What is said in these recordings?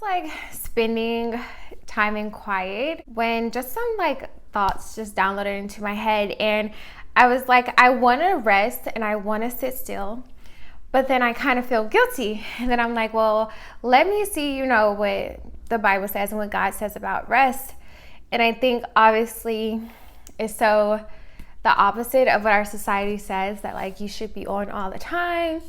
like spending time in quiet when just some like thoughts just downloaded into my head, and I was like, I want to rest and I want to sit still, but then I kind of feel guilty. And then I'm like, well, let me see, what the Bible says and what God says about rest. And I think obviously it's so the opposite of what our society says, that like you should be on all the time.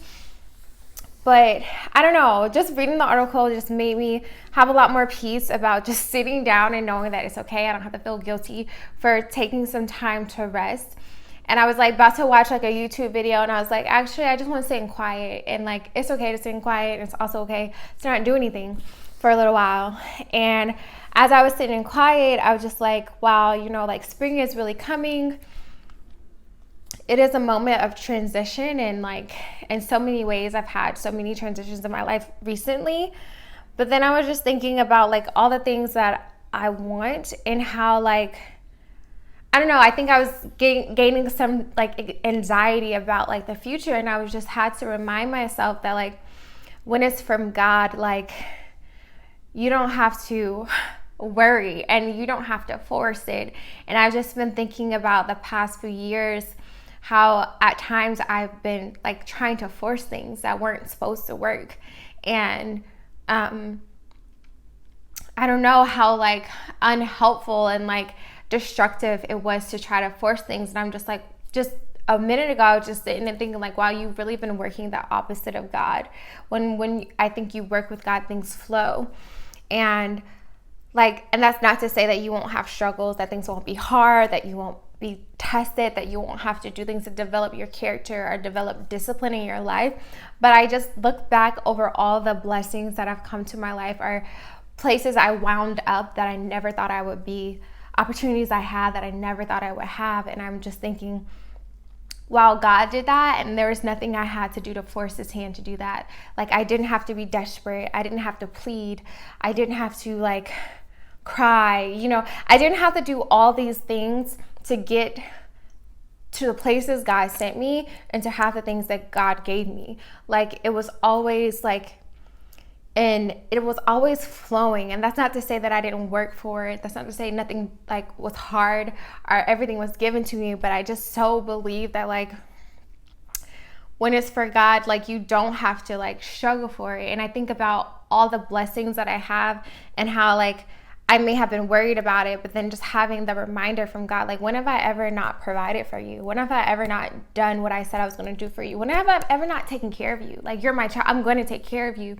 But I don't know, just reading the article just made me have a lot more peace about just sitting down and knowing that it's okay. I don't have to feel guilty for taking some time to rest. And I was like about to watch like a YouTube video, and I was like, actually, I just want to sit in quiet, and like it's okay to sit in quiet. And it's also okay to not do anything for a little while. And as I was sitting in quiet, I was just like, wow, like spring is really coming. It is a moment of transition, and like in so many ways I've had so many transitions in my life recently. But then I was just thinking about like all the things that I want, and how like, I don't know, I think I was gaining some like anxiety about like the future, and I was just had to remind myself that like when it's from God, like you don't have to worry and you don't have to force it. And I've just been thinking about the past few years, how at times I've been like trying to force things that weren't supposed to work. And I don't know how like unhelpful and like destructive it was to try to force things. And I'm just like, just a minute ago, I was just sitting and thinking like, wow, you've really been working the opposite of God. When I think you work with God, things flow. And like, and that's not to say that you won't have struggles, that things won't be hard, that you won't be tested, that you won't have to do things to develop your character or develop discipline in your life. But I just look back over all the blessings that have come to my life, or places I wound up that I never thought I would be, opportunities I had that I never thought I would have. And I'm just thinking, wow, God did that, and there was nothing I had to do to force his hand to do that. Like I didn't have to be desperate. I didn't have to plead. I didn't have to like cry. I didn't have to do all these things to get to the places God sent me and to have the things that God gave me. Like it was always like, and it was always flowing. And that's not to say that I didn't work for it. That's not to say nothing like was hard or everything was given to me. But I just so believe that like when it's for God, like you don't have to like struggle for it. And I think about all the blessings that I have, and how like I may have been worried about it, but then just having the reminder from God, like when have I ever not provided for you? When have I ever not done what I said I was going to do for you? When have I ever not taken care of you? Like you're my child, I'm going to take care of you.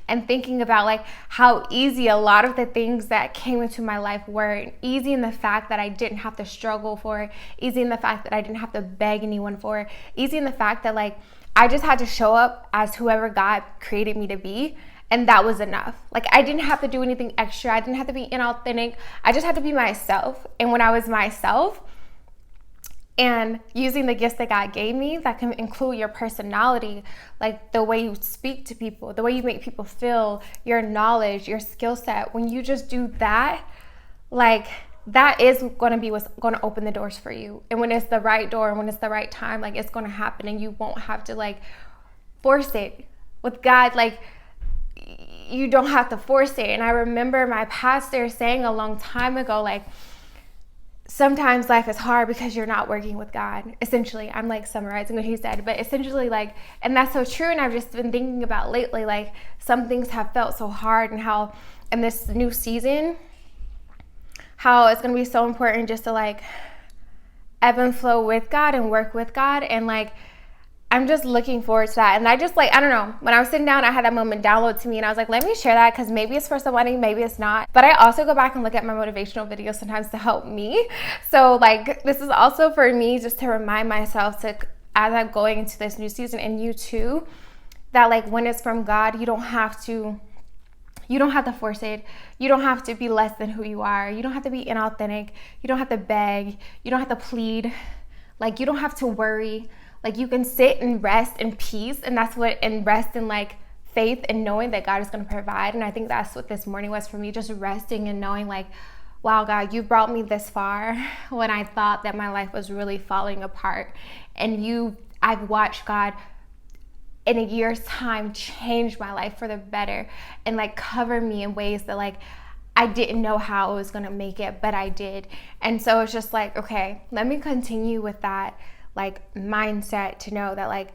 And thinking about like how easy a lot of the things that came into my life were, easy in the fact that I didn't have to struggle for it, easy in the fact that I didn't have to beg anyone for it, easy in the fact that like I just had to show up as whoever God created me to be. And that was enough. Like I didn't have to do anything extra. I didn't have to be inauthentic. I just had to be myself. And when I was myself and using the gifts that God gave me, that can include your personality, like the way you speak to people, the way you make people feel, your knowledge, your skill set. When you just do that, like that is going to be what's going to open the doors for you. And when it's the right door and when it's the right time, like it's going to happen, and you won't have to like force it. With God, like you don't have to force it. And I remember my pastor saying a long time ago, like, sometimes life is hard because you're not working with God. Essentially, I'm like summarizing what he said, but essentially like, and that's so true. And I've just been thinking about lately, like some things have felt so hard, and how in this new season, how it's going to be so important just to like ebb and flow with God and work with God. And like, I'm just looking forward to that. And I just like, I don't know, when I was sitting down, I had that moment download to me, and I was like, let me share that, because maybe it's for somebody, maybe it's not. But I also go back and look at my motivational videos sometimes to help me. So like, this is also for me just to remind myself to, as I'm going into this new season, and you too, that like when it's from God, you don't have to force it. You don't have to be less than who you are. You don't have to be inauthentic. You don't have to beg. You don't have to plead. Like you don't have to worry. Like you can sit and rest in peace, and that's what, and rest in like faith and knowing that God is going to provide. And I think that's what this morning was for me, just resting and knowing like, wow, God, you brought me this far when I thought that my life was really falling apart. And I've watched God in a year's time changed my life for the better and like covered me in ways that like I didn't know how I was gonna make it, but I did. And so it's just like, okay, let me continue with that like mindset to know that like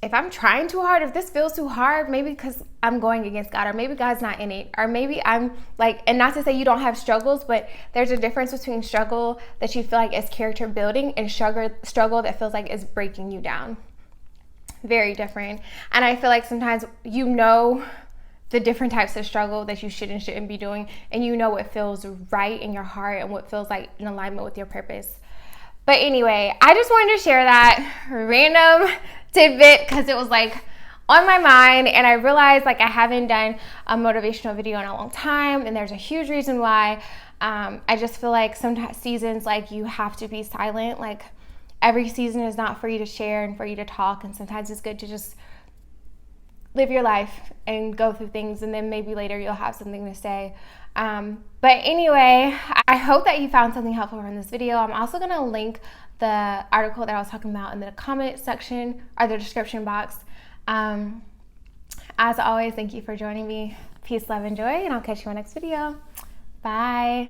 if I'm trying too hard, if this feels too hard, maybe because I'm going against God, or maybe God's not in it, or maybe I'm like, and not to say you don't have struggles, but there's a difference between struggle that you feel like is character building and struggle that feels like is breaking you down. Very different. And I feel like sometimes you know the different types of struggle that you should and shouldn't be doing, and you know what feels right in your heart and what feels like in alignment with your purpose. But anyway, I just wanted to share that random tidbit because it was like on my mind, and I realized like I haven't done a motivational video in a long time, and there's a huge reason why. I just feel like sometimes seasons like you have to be silent. Like every season is not for you to share and for you to talk, and sometimes it's good to just live your life and go through things, and then maybe later you'll have something to say. But anyway, I hope that you found something helpful from this video. I'm also going to link the article that I was talking about in the comment section or the description box. As always, thank you for joining me. Peace, love, and joy, and I'll catch you on the next video. Bye.